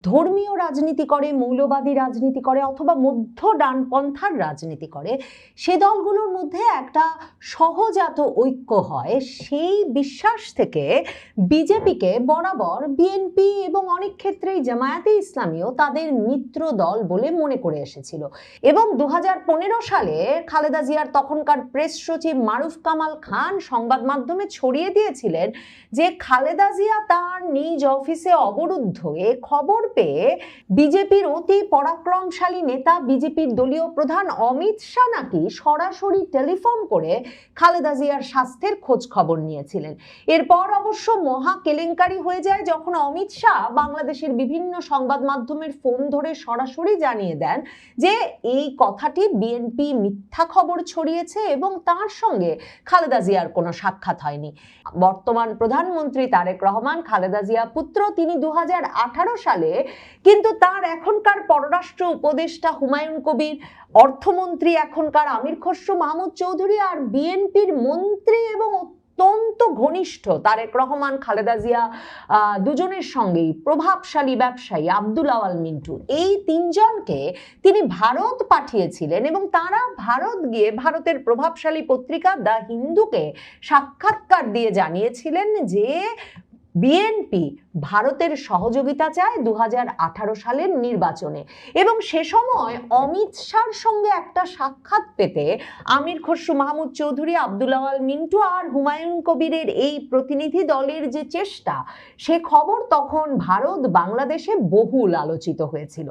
ধর্মীয় রাজনীতি করে, মৌলবাদী রাজনীতি করে অথবা মধ্য ডানপন্থার রাজনীতি করে, সে দলগুলোর মধ্যে একটা সহজাত ঐক্য হয়। সেই বিশ্বাস থেকে বিজেপিকে বরাবর বিএনপি এবং অনেক ক্ষেত্রেই জামায়াতে ইসলামীও তাদের মিত্র দল বলে মনে করে এসেছিল। এবং 2015 সালে খালেদা জিয়ার তখনকার প্রেস সচিব মারুফ কামাল খান সংবাদ মাধ্যমে ছড়িয়ে দিয়েছিলেন যে খালেদা জিয়া তার নিজ অফিসে অবরুদ্ধ। এ খবর পেয়ে বিজেপির অতি পরাক্রমশালী নেতা বিজেপির দলীয় প্রধান অমিত শাহ নাকি সরাসরি টেলিফোন করে খালেদা জিয়ার স্বাস্থ্যের খোঁজ খবর নিয়েছিলেন। এরপর অবশ্য মহা কেলেঙ্কারি হয়ে যায় যখন অমিত শাহ বাংলাদেশের বিভিন্ন সংবাদ মাধ্যমের ফোন ধরে সরাসরি জানিয়ে দেন যে এই কথাটি বিএনপি মিথ্যা খবর ছড়িয়েছে এবং তার সঙ্গে খালেদা জিয়ার কোনো সাক্ষাৎ হয়নি। বর্তমান প্রধানমন্ত্রী তারেক রহমান খালেদা জিয়া পুত্র, তিনি 2018 সালে কিন্তু তার এখনকার পররাষ্ট্র উপদেষ্টা হুমায়ুন কবির, অর্থমন্ত্রী এখনকার আমির খসরু মাহমুদ চৌধুরী আর বিএনপির মন্ত্রী এবং অত্যন্ত ঘনিষ্ঠ তারেক রহমান খালেদা জিয়া দুজনের সঙ্গেই প্রভাবশালী ব্যবসায়ী আব্দুল আওয়াল মিন্টু, এই তিনজনকে তিনি ভারত পাঠিয়েছিলেন এবং তারা ভারত গিয়ে ভারতের প্রভাবশালী পত্রিকা দ্য হিন্দুকে সাক্ষাৎকার দিয়ে জানিয়েছিলেন যে বিএনপি ভারতের সহযোগিতা চায় 2018 সালের নির্বাচনে। এবং সে সময় অমিত শাহর সঙ্গে একটা সাক্ষাৎ পেতে আমির খসরু মাহমুদ চৌধুরী, আব্দুল আওয়াল মিন্টু আর হুমায়ুন কবিরের এই প্রতিনিধি দলের যে চেষ্টা, সে খবর তখন ভারত বাংলাদেশে বহুল আলোচিত হয়েছিল।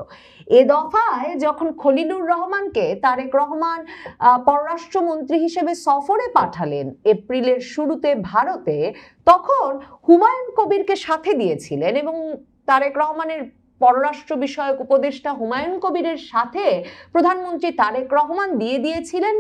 এ দফায় যখন খলিলুর রহমানকে তারেক রহমান পররাষ্ট্রমন্ত্রী হিসেবে সফরে পাঠালেন এপ্রিলের শুরুতে ভারতে, তখন হুমায়ুন কবিরকে সাথে দিয়েছিলেন এবং তারেক রহমানের পররাষ্ট্র বিষয়ক উপদেষ্টা হুমায়ুন কবিরের সাথে প্রধানমন্ত্রী তারেক রহমান দিয়ে দিয়েছিলেন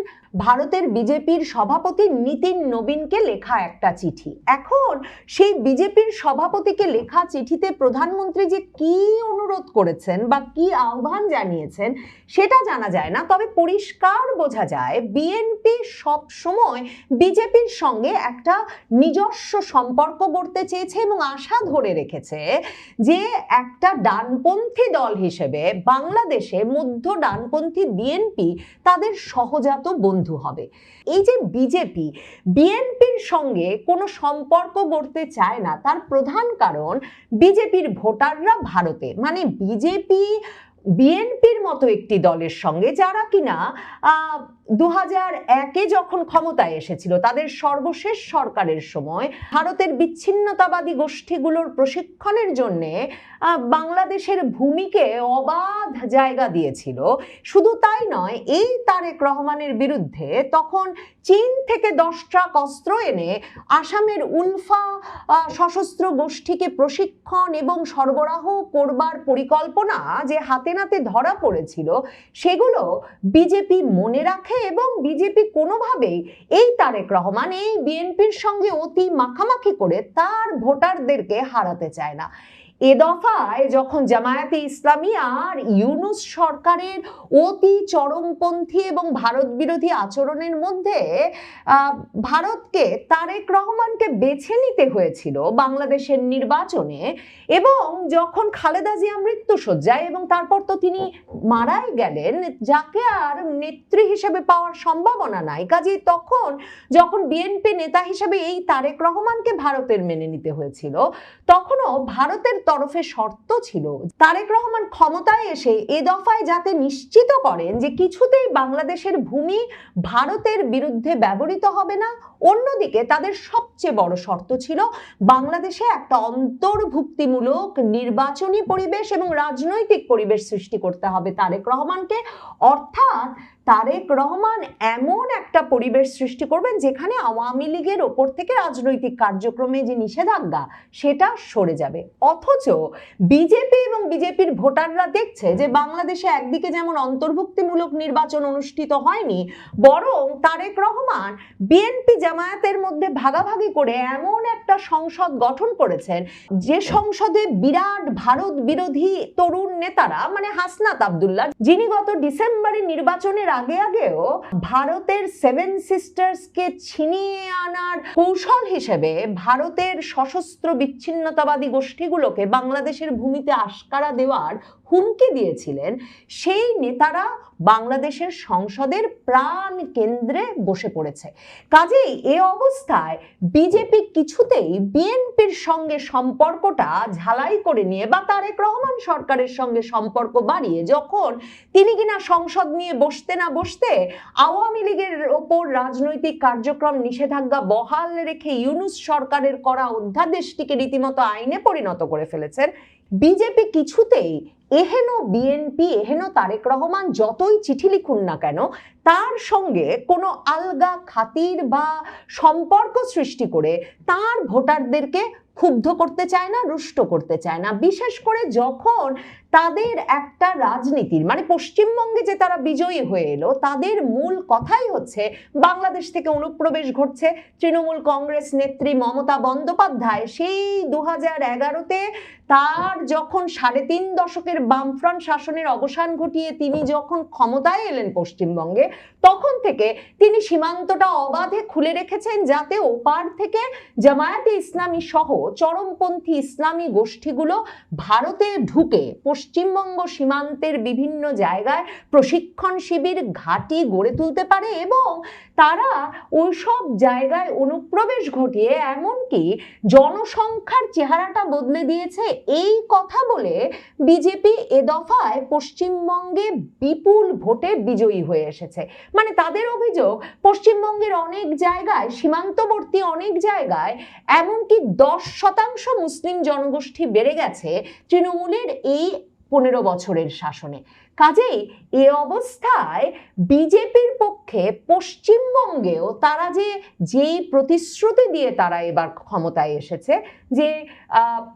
ভারতের বিজেপির সভাপতি নীতিন নবীনকে লেখা একটা চিঠি। এখন সেই বিজেপির সভাপতিকে লেখা চিঠিতে প্রধানমন্ত্রী যে কি অনুরোধ করেছেন বা কি আহ্বান জানিয়েছেন সেটা জানা যায় না, তবে পরিষ্কার বোঝা যায় বিএনপি সব সময় বিজেপির সঙ্গে একটা নিজস্ব সম্পর্ক গড়তে চেয়েছে এবং আশা ধরে রেখেছে যে একটা ডানপন্থী দল হিসেবে বাংলাদেশে মধ্য ডানপন্থী বিএনপি তাদের সহজাত বন্ধু হবে। এই যে বিজেপি বিএনপির সঙ্গে কোনো সম্পর্ক গড়তে চায় না, তার প্রধান কারণ বিজেপির ভোটাররা ভারতে, মানে বিজেপি বিএনপির মতো একটি দলের সঙ্গে যারা কিনা 2001-এ যখন ক্ষমতায় এসেছিল তাদের সর্বশেষ সরকারের সময় ভারতের বিচ্ছিন্নতাবাদী গোষ্ঠীগুলোর প্রশিক্ষণের জন্য বাংলাদেশের ভূমিকে অবাধ জায়গা দিয়েছিল। শুধু তাই নয়, এই তারেক রহমানের বিরুদ্ধে তখন চীন থেকে 10 ট্রাক অস্ত্র এনে আসামের উলফা সশস্ত্র গোষ্ঠীকে প্রশিক্ষণ এবং সরবরাহ করবার পরিকল্পনা যে হাতে নাতে ধরা পড়েছিল, সেগুলো বিজেপি মনে রাখে এবং বিজেপি কোনোভাবেই এই তারেক রহমান এই বিএনপির সঙ্গে অতি মাখামাখি করে তার ভোটারদেরকে হারাতে চায় না। এ দফায় যখন জামায়াতে ইসলামী আর ইউনূস সরকারের অতি চরমপন্থী এবং ভারত বিরোধী আচরণের মধ্যে ভারতকে তারেক রহমানকে বেছে নিতে হয়েছিল বাংলাদেশের নির্বাচনে, এবং যখন খালেদা জিয়া মৃত্যুশয্যায় এবং তারপর তো তিনি মারাই গেলেন, যাকে আর নেত্রী হিসেবে পাওয়ার সম্ভাবনা নাই, কাজেই তখন যখন বিএনপি নেতা হিসেবে এই তারেক রহমানকে ভারতের মেনে নিতে হয়েছিল, তখনও ভারতের তরফে শর্ত ছিল তারেক রহমান ক্ষমতায় এসে এ দফায় যাতে নিশ্চিত করেন যে কিছুতেই বাংলাদেশের ভূমি ভারতের বিরুদ্ধে ব্যবহৃত হবে না। অন্যদিকে তাদের সবচেয়ে বড় শর্ত ছিল বাংলাদেশে একটা অন্তর্ভুক্তিমূলক নির্বাচনী পরিবেশ এবং রাজনৈতিক পরিবেশ সৃষ্টি করতে হবে তারেক রহমানকে, অর্থাৎ তারেক রহমান এমন একটা পরিবেশ সৃষ্টি করবেন যেখানে আওয়ামী লীগের ওপর থেকে রাজনৈতিক কার্যক্রমে যে নিষেধাজ্ঞা সেটা সরে যাবে। অথচ বিজেপি এবং বিজেপির ভোটাররা দেখছে যে বাংলাদেশে একদিকে যেমন অন্তর্ভুক্তিমূলক নির্বাচন অনুষ্ঠিত হয়নি, বরং তারেক রহমান বিএনপি জামায়াতের মধ্যে ভাগাভাগি করে এমন একটা সংসদ গঠন করেছেন যে সংসদে বিরাট ভারত বিরোধী তরুণ নেতারা, মানে হাসনাত আব্দুল্লাহ, যিনি গত ডিসেম্বরে নির্বাচনের আগেও ভারতের সেভেন সিস্টার্সকে ছিনিয়ে আনার কৌশল হিসেবে ভারতের সশস্ত্র বিচ্ছিন্নতাবাদী গোষ্ঠীগুলোকে বাংলাদেশের ভূমিতে আশকারা দেওয়ার হুমকি দিয়েছিলেন সেই নেতারা বাংলাদেশের সংসদের প্রাণ কেন্দ্রে বসে পড়েছে। কাজেই এ অবস্থায় বিজেপি কিছুতেই বিএনপির সঙ্গে সম্পর্কটা ঝালাই করে নিয়ে বা তারেক রহমান সরকারের সঙ্গে সম্পর্ক বাড়িয়ে যখন তিনি কিনা সংসদ নিয়ে বসতে না বসতে আওয়ামী লীগের ওপর রাজনৈতিক কার্যক্রম নিষেধাজ্ঞা বহাল রেখে ইউনূস সরকারের করা অধ্যাদেশটিকে রীতিমতো আইনে পরিণত করে ফেলেছেন, বিজেপি কিছুতেই এহেন বিএনপি এহেন তারেক রহমান যতই চিঠি লিখুন না কেন তার সঙ্গে কোনো আলগা খাতির বা সম্পর্ক সৃষ্টি করে তার ভোটারদেরকে ক্ষুব্ধ করতে চায় না, রুষ্ট করতে চায় না। বিশেষ করে যখন তাদের একটা রাজনীতির মানে পশ্চিমবঙ্গে যে তারা বিজয়ী হয়ে এলো তাদের মূল কথাই হচ্ছে বাংলাদেশ থেকে অনুপ্রবেশ ঘটছে। তৃণমূল কংগ্রেস নেত্রী মমতা বন্দ্যোপাধ্যায় সেই 2011-তে তার যখন 3.5 দশকের বামফ্রন্ট শাসনের অবসান ঘটিয়ে তিনি যখন ক্ষমতায় এলেন পশ্চিমবঙ্গে, তখন থেকে তিনি সীমান্তটা অবাধে খুলে রেখেছেন যাতে ওপার থেকে জামায়াতে ইসলামী সহ চরমপন্থী ইসলামী গোষ্ঠীগুলো ভারতে ঢুকে পশ্চিমবঙ্গ সীমান্তের বিভিন্ন জায়গায় প্রশিক্ষণ শিবির ঘাঁটি গড়ে তুলতে পারে এবং তারা ওইসব জায়গায় অনুপ্রবেশ ঘটিয়ে এমনকি জনসংখ্যার চেহারাটা বদলে দিয়েছে। এই কথা বলে বিজেপি এ দফায় পশ্চিমবঙ্গে বিপুল ভোটে বিজয়ী হয়ে এসেছে। মানে তাদের অভিযোগ পশ্চিমবঙ্গের অনেক জায়গায় সীমান্তবর্তী অনেক জায়গায় এমনকি 10% মুসলিম জনগোষ্ঠী বেড়ে গেছে তৃণমূলের এই 15 বছরের শাসনে। কাজেই এ অবস্থায় বিজেপির পক্ষে পশ্চিমবঙ্গেও তারা যেই প্রতিশ্রুতি দিয়ে তারা এবার ক্ষমতায় এসেছে যে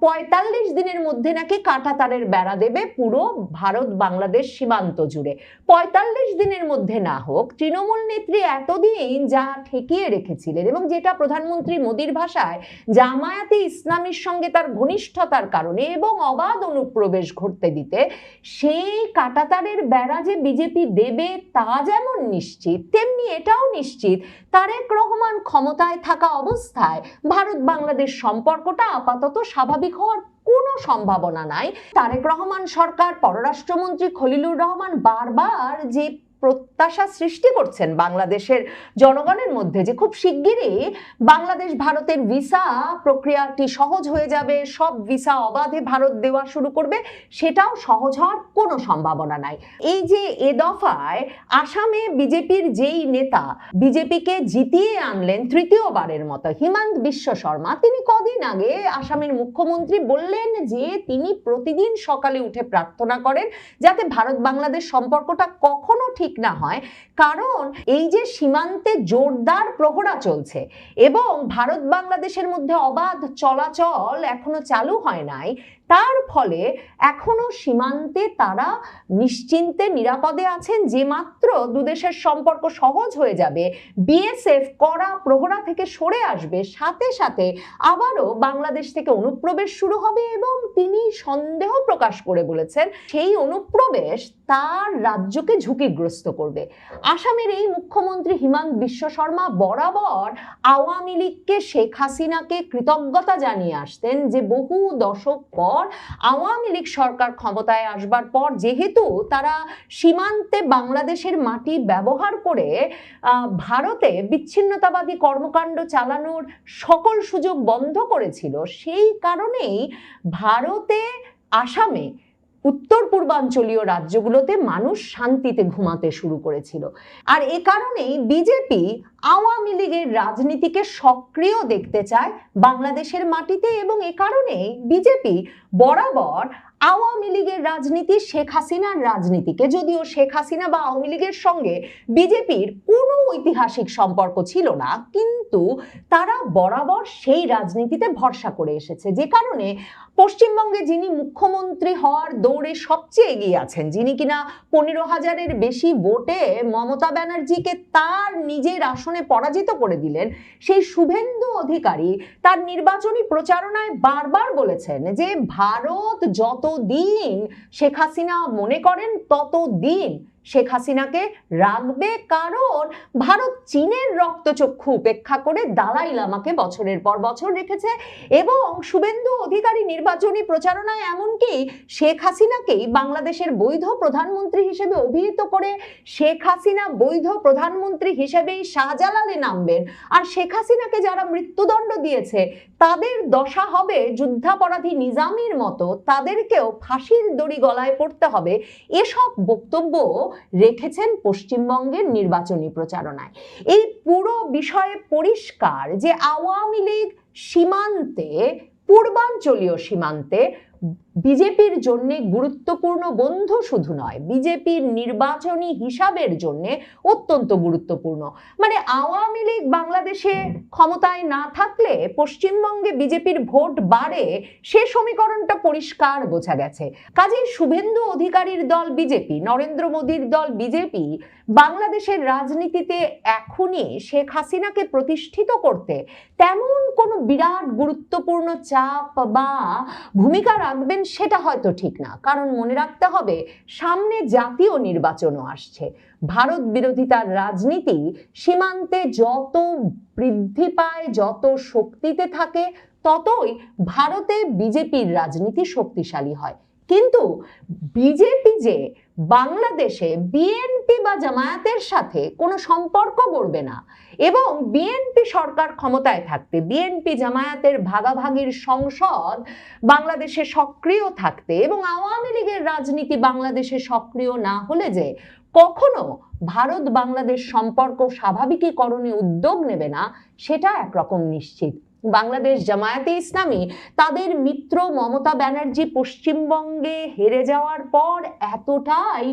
45 দিনের মধ্যে নাকি কাঁটাতারের বেড়া দেবে পুরো ভারত বাংলাদেশ সীমান্ত জুড়ে। 45 দিনের মধ্যে না হোক, তৃণমূল নেত্রী এতদিন যা ঠেকিয়ে রেখেছিলেন এবং যেটা প্রধানমন্ত্রী মোদির ভাষায় জামায়াতে ইসলামীর সঙ্গে তার ঘনিষ্ঠতার কারণে এবং অবাধ অনুপ্রবেশ ঘটতে দিতে সেই কাঁটাতারের বেড়া যে বিজেপি দেবে তা যেমন নিশ্চিত, তেমনি এটাও নিশ্চিত তারেক রহমান ক্ষমতায় থাকা অবস্থায় ভারত বাংলাদেশ সম্পর্কটা আপাতত স্বাভাবিক হওয়ার কোনো সম্ভাবনা নাই। তারেক রহমান সরকার, পররাষ্ট্রমন্ত্রী খলিলুর রহমান বারবার যে প্রত্যাশা সৃষ্টি করছেন বাংলাদেশের জনগণের মধ্যে যে খুব শিগগিরই বাংলাদেশ ভারতের ভিসা প্রক্রিয়াটি সহজ হয়ে যাবে, সব ভিসা অবাধে ভারত দেওয়া শুরু করবে, সেটাও সহজ হওয়ার কোনো সম্ভাবনা নাই। এই যে এ দফায় আসামে বিজেপির যেই নেতা বিজেপিকে জিতিয়ে আনলেন তৃতীয়বারের মতো, হিমন্ত বিশ্ব শর্মা, তিনি কদিন আগে আসামের মুখ্যমন্ত্রী বললেন যে তিনি প্রতিদিন সকালে উঠে প্রার্থনা করেন যাতে ভারত বাংলাদেশ সম্পর্কটা কখনো ঠিক না হয়, কারণ এই যে সীমান্তে জোরদার প্রহরা চলছে এবং ভারত বাংলাদেশের মধ্যে অবাধ চলাচল এখনো চালু হয় নাই, তার ফলে এখনো সীমান্তে তারা নিশ্চিন্তে নিরাপদে আছেন। যে মাত্র দুদেশের সম্পর্ক সহজ হয়ে যাবে, বিএসএফ কড়া প্রহরা থেকে সরে আসবে, সাথে সাথে আবারও বাংলাদেশ থেকে অনুপ্রবেশ শুরু হবে এবং তিনি সন্দেহ প্রকাশ করে বলেছেন সেই অনুপ্রবেশ তার রাজ্যকে ঝুঁকিগ্রস্ত করবে। আসামের এই মুখ্যমন্ত্রী হিমন্ত বিশ্ব শর্মা বরাবর আওয়ামী লীগকে, শেখ হাসিনাকে কৃতজ্ঞতা জানিয়ে আসতেন যে বহু দশক পর আওয়ামী লীগ সরকার ক্ষমতায় আসবার পর যেহেতু তারা সীমান্তে বাংলাদেশের মাটি ব্যবহার করে ভারতে বিচ্ছিন্নতাবাদী কর্মকাণ্ড চালানোর সকল সুযোগ বন্ধ করেছিল, সেই কারণেই ভারতে আসামে উত্তর পূর্বাঞ্চলীয় রাজ্যগুলোতে মানুষ শান্তিতে ঘুমাতে শুরু করেছিল। আর এ কারণেই বিজেপি আওয়ামী লীগের রাজনীতিকে সক্রিয় দেখতে চায় বাংলাদেশের মাটিতে এবং এ কারণেই বিজেপি বরাবর আওয়ামী লীগের রাজনীতি, শেখ হাসিনার রাজনীতিকে, যদিও শেখ হাসিনা বা আওয়ামী লীগের সঙ্গে বিজেপির কোনো ঐতিহাসিক সম্পর্ক ছিল না, কিন্তু তারা বরাবর সেই রাজনীতিতে ভরসা করে এসেছে। যে কারণে পশ্চিমবঙ্গে যিনি মুখ্যমন্ত্রী হওয়ার দৌড়ে সবচেয়ে এগিয়ে আছেন, যিনি কিনা 15,000-এর বেশি ভোটে মমতা ব্যানার্জিকে তার নিজের আসনে পরাজিত করে দিলেন, সেই শুভেন্দু অধিকারী তার নির্বাচনী প্রচারণায় বারবার বলেছেন যে ভারত যতদিন শেখ হাসিনা মনে করেন ততদিন শেখ হাসিনাকে রাখবে, কারণ ভারত চীনের রক্তচক্ষু উপেক্ষা করে দালাই লামাকে বছরের পর বছর রেখেছে এবং শুভেন্দু অধিকারী নির্বাচনী প্রচারণায় এমনকি শেখ হাসিনাকেই বাংলাদেশের বৈধ প্রধানমন্ত্রী হিসেবে অভিহিত করে শেখ হাসিনা বৈধ প্রধানমন্ত্রী হিসেবেই শাহজালালে নামবেন, আর শেখ হাসিনাকে যারা মৃত্যুদণ্ড দিয়েছে তাদের দশা হবে যুদ্ধাপরাধী নিজামীর মতো, তাদেরকেও ফাঁসির দড়ি গলায় পড়তে হবে, এসব বক্তব্য রেখেছেন পশ্চিমবঙ্গের নির্বাচনী প্রচারণায়। এই পুরো বিষয়ে পরিষ্কার যে আওয়ামী লীগ সীমান্তে, পূর্বাঞ্চলীয় সীমান্তে বিজেপির জন্য গুরুত্বপূর্ণ বন্ধু শুধু নয়, বিজেপির নির্বাচনী হিসাবের জন্য অত্যন্ত গুরুত্বপূর্ণ। মানে আওয়ামী লীগ বাংলাদেশে ক্ষমতায় না থাকলে পশ্চিমবঙ্গে বিজেপির ভোট বাড়ে, সে সমীকরণটা পরিষ্কার বোঝা গেছে। কাজেই শুভেন্দু অধিকারীর দল বিজেপি, নরেন্দ্র মোদীর দল বিজেপি বাংলাদেশের রাজনীতিতে এখনই শেখ হাসিনাকে প্রতিষ্ঠিত করতে তেমন কোনো বিরাট গুরুত্বপূর্ণ চাপ বা ভূমিকা রাখবেন সেটা হয়তো ঠিক না, কারণ মনে রাখতে হবে সামনে জাতীয় নির্বাচনও আসছে। ভারত বিরোধিতার রাজনীতি সীমান্তে যত বৃদ্ধি পায়, যত শক্তিতে থাকে, ততই ভারতে বিজেপির রাজনীতি শক্তিশালী হয়। কিন্তু বিজেপি যে বাংলাদেশে বিএনপি বা জামায়াতের সাথে কোনো সম্পর্ক গড়বে না এবং বিএনপি সরকার ক্ষমতায় থাকতে, বিএনপি জামায়াতের ভাগাভাগির সংসদ বাংলাদেশে সক্রিয় থাকতে এবং আওয়ামী লীগের রাজনীতি বাংলাদেশে সক্রিয় না হলে যে কখনো ভারত বাংলাদেশ সম্পর্ক স্বাভাবিকীকরণে উদ্যোগ নেবে না, সেটা একরকম নিশ্চিত। বাংলাদেশ জামায়াতে ইসলামী তাদের মিত্র মমতা ব্যানার্জি পশ্চিমবঙ্গে হেরে যাওয়ার পর এতটাই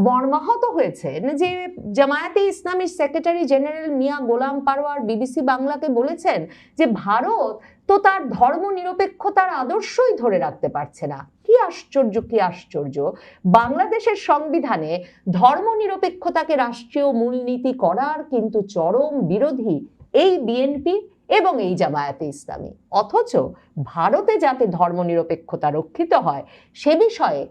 মর্মাহত হয়েছেন যে জামায়াতে ইসলামীর সেক্রেটারি জেনারেল মিয়া গোলাম পারওয়ার বিবিসি বাংলাকে বলেছেন যে ভারত তো তার ধর্মনিরপেক্ষতার আদর্শই ধরে রাখতে পারছে না। কি আশ্চর্য, কি আশ্চর্য! বাংলাদেশের সংবিধানে ধর্মনিরপেক্ষতাকে রাষ্ট্রীয় মূলনীতি করার কিন্তু চরম বিরোধী এই বিএনপি এবং এই জামায়াতে ইসলামী, অথচ ভারতে যাতে ধর্মনিরপেক্ষতা রক্ষিত হয় সে বিষয়ে